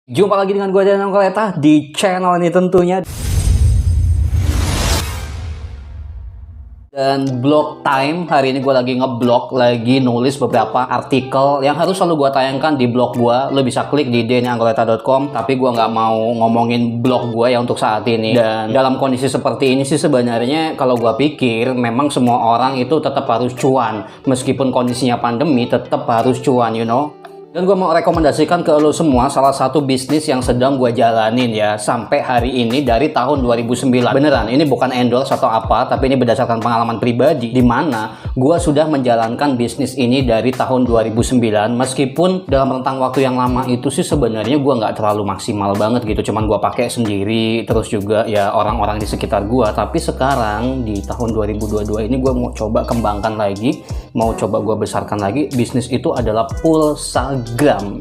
Jumpa lagi dengan gue Danang Koleta di channel ini tentunya. Dan blog time, hari ini gue lagi ngeblog, lagi nulis beberapa artikel yang harus selalu gue tayangkan di blog gue. Lo bisa klik di daniangkoleta.com, tapi gue nggak mau ngomongin blog gue ya untuk saat ini. Dan dalam kondisi seperti ini sih sebenarnya kalau gue pikir memang semua orang itu tetap harus cuan. Meskipun kondisinya pandemi tetap harus cuan, you know. Dan gue mau rekomendasikan ke lo semua salah satu bisnis yang sedang gue jalanin ya sampai hari ini dari tahun 2009. Beneran, ini bukan endorse atau apa, tapi ini berdasarkan pengalaman pribadi di mana gue sudah menjalankan bisnis ini dari tahun 2009. Meskipun dalam rentang waktu yang lama itu sih sebenarnya gue nggak terlalu maksimal banget gitu, cuman gue pakai sendiri, terus juga ya orang-orang di sekitar gue. Tapi sekarang di tahun 2022 ini gue mau coba kembangkan lagi, mau coba gue besarkan lagi. Bisnis itu adalah Pulsagram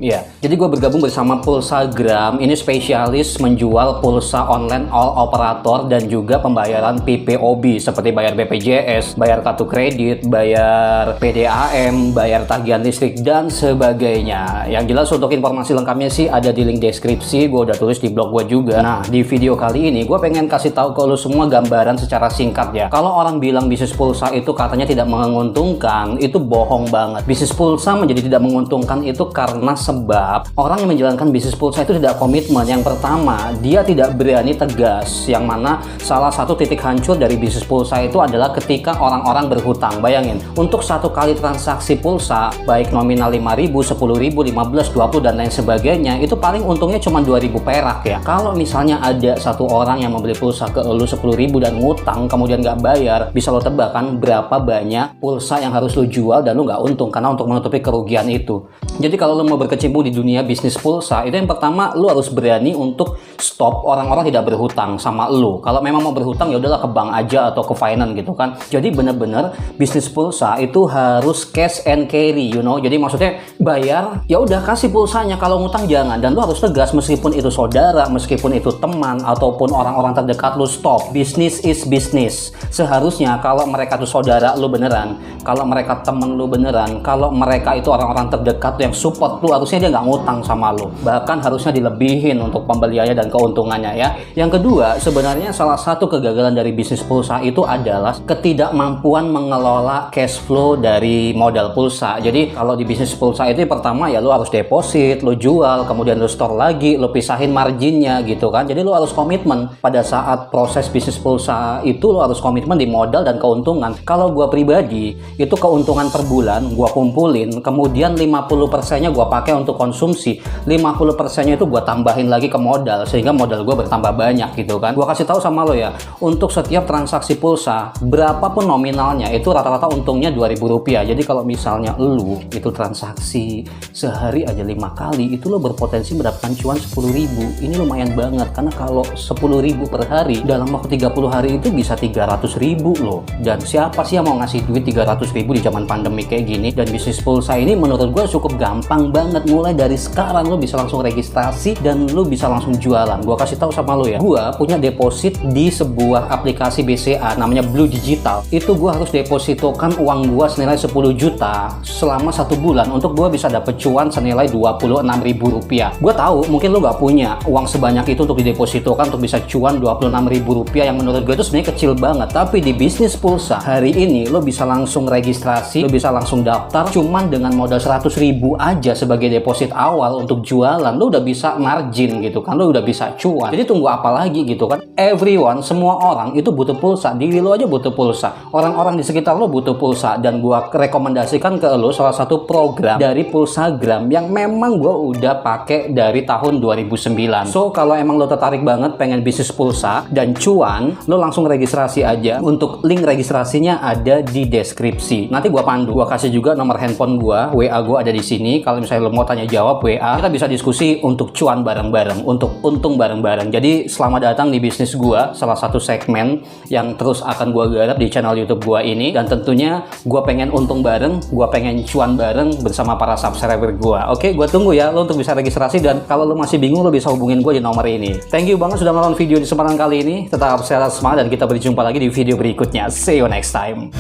ya. Jadi gue bergabung bersama Pulsagram. Ini spesialis menjual pulsa online all operator dan juga pembayaran PPOB seperti bayar BPJS, bayar kartu kredit, bayar PDAM, bayar tagihan listrik dan sebagainya. Yang jelas untuk informasi lengkapnya sih ada di link deskripsi. Gue udah tulis di blog gue juga. Nah, di video kali ini gue pengen kasih tahu ke lo semua gambaran secara singkat ya. Kalau orang bilang bisnis pulsa itu katanya tidak menguntungkan, itu bohong banget. Bisnis pulsa menjadi tidak menguntungkan itu karena sebab orang yang menjalankan bisnis pulsa itu tidak komitmen. Yang pertama, dia tidak berani tegas, yang mana salah satu titik hancur dari bisnis pulsa itu adalah ketika orang-orang berhutang. Bayangin, untuk satu kali transaksi pulsa, baik nominal 5.000, 10.000, 15, 20 dan lain sebagainya, itu paling untungnya cuma 2.000 perak ya. Kalau misalnya ada satu orang yang membeli pulsa ke lu 10.000 dan ngutang kemudian nggak bayar, bisa lo tebak kan berapa banyak pulsa yang harus lo jual dan lo nggak untung karena untuk menutupi kerugian itu. Jadi kalau lo mau berkecimpung di dunia bisnis pulsa, itu yang pertama lo harus berani untuk stop orang-orang tidak berhutang sama lo. Kalau memang mau berhutang ya udahlah ke bank aja atau ke finance gitu kan. Jadi bener-bener bisnis pulsa itu harus cash and carry, you know. Jadi maksudnya bayar ya udah kasih pulsanya, kalau ngutang jangan. Dan lo harus tegas meskipun itu saudara, meskipun itu teman ataupun orang-orang terdekat lo, stop. Business is business. Seharusnya kalau mereka tuh saudara lo beneran, kalau mereka temen lo beneran, kalau mereka itu orang-orang terdekat yang support lu, harusnya dia nggak ngutang sama lu, bahkan harusnya dilebihin untuk pembeliannya dan keuntungannya ya. Yang kedua, sebenarnya salah satu kegagalan dari bisnis pulsa itu adalah ketidakmampuan mengelola cash flow dari modal pulsa. Jadi kalau di bisnis pulsa itu pertama ya lu harus deposit, lu jual, kemudian lu store lagi, lu pisahin marginnya gitu kan. Jadi lu harus komitmen pada saat proses bisnis pulsa itu, lu harus komitmen di modal dan keuntungan. Kalau gua pribadi itu keuntungan per bulan gua kumpulin, kemudian 50%-nya gue pakai untuk konsumsi, 50%-nya itu gue tambahin lagi ke modal sehingga modal gue bertambah banyak gitu kan. Gue kasih tahu sama lo ya, untuk setiap transaksi pulsa berapapun nominalnya itu rata-rata untungnya Rp2.000. Jadi kalau misalnya lu itu transaksi sehari aja 5 kali, itu lo berpotensi mendapatkan cuan 10.000. Ini lumayan banget karena kalau 10.000 per hari dalam waktu 30 hari itu bisa 300.000 loh. Dan siapa sih yang mau ngasih duit 300.000 di zaman pandemi kayak gini? Dan bisnis pulsa ini menurut gue cukup gampang banget. Mulai dari sekarang lo bisa langsung registrasi dan lo bisa langsung jualan. Gua kasih tahu sama lo ya, gua punya deposit di sebuah aplikasi BCA namanya Blue Digital. Itu gua harus depositokan uang gua senilai 10 juta selama 1 bulan untuk gua bisa dapet cuan senilai Rp26.000. Gua tahu mungkin lo nggak punya uang sebanyak itu untuk didepositokan untuk bisa cuan Rp26.000 yang menurut gue itu sebenarnya kecil banget. Tapi di bisnis pulsa hari ini lo bisa langsung registrasi, lo bisa langsung daftar cuman dengan modal 100.000 aja sebagai deposit awal untuk jualan, lo udah bisa margin gitu kan, lo udah bisa cuan. Jadi tunggu apa lagi gitu kan. Everyone, semua orang itu butuh pulsa. Diri lo aja butuh pulsa, orang-orang di sekitar lo butuh pulsa. Dan gua rekomendasikan ke lo salah satu program dari Pulsagram yang memang gua udah pakai dari tahun 2009. So kalau emang lo tertarik banget pengen bisnis pulsa dan cuan, lo langsung registrasi aja. Untuk link registrasinya ada di deskripsi. Nanti gua pandu, gua kasih juga nomor handphone gua, WA gua ada di sini. Kalau misalnya lo mau tanya jawab WA, kita bisa diskusi untuk cuan bareng-bareng, untuk untung bareng-bareng. Jadi selamat datang di bisnis gua, salah satu segmen yang terus akan gua garap di channel YouTube gua ini. Dan tentunya gua pengen untung bareng, gua pengen cuan bareng bersama para subscriber gua. Oke, gua tunggu ya lo untuk bisa registrasi. Dan kalau lo masih bingung, lo bisa hubungin gua di nomor ini. Thank you banget sudah nonton video di kesempatan kali ini. Tetap sehat, semangat, dan kita berjumpa lagi di video berikutnya. See you next time.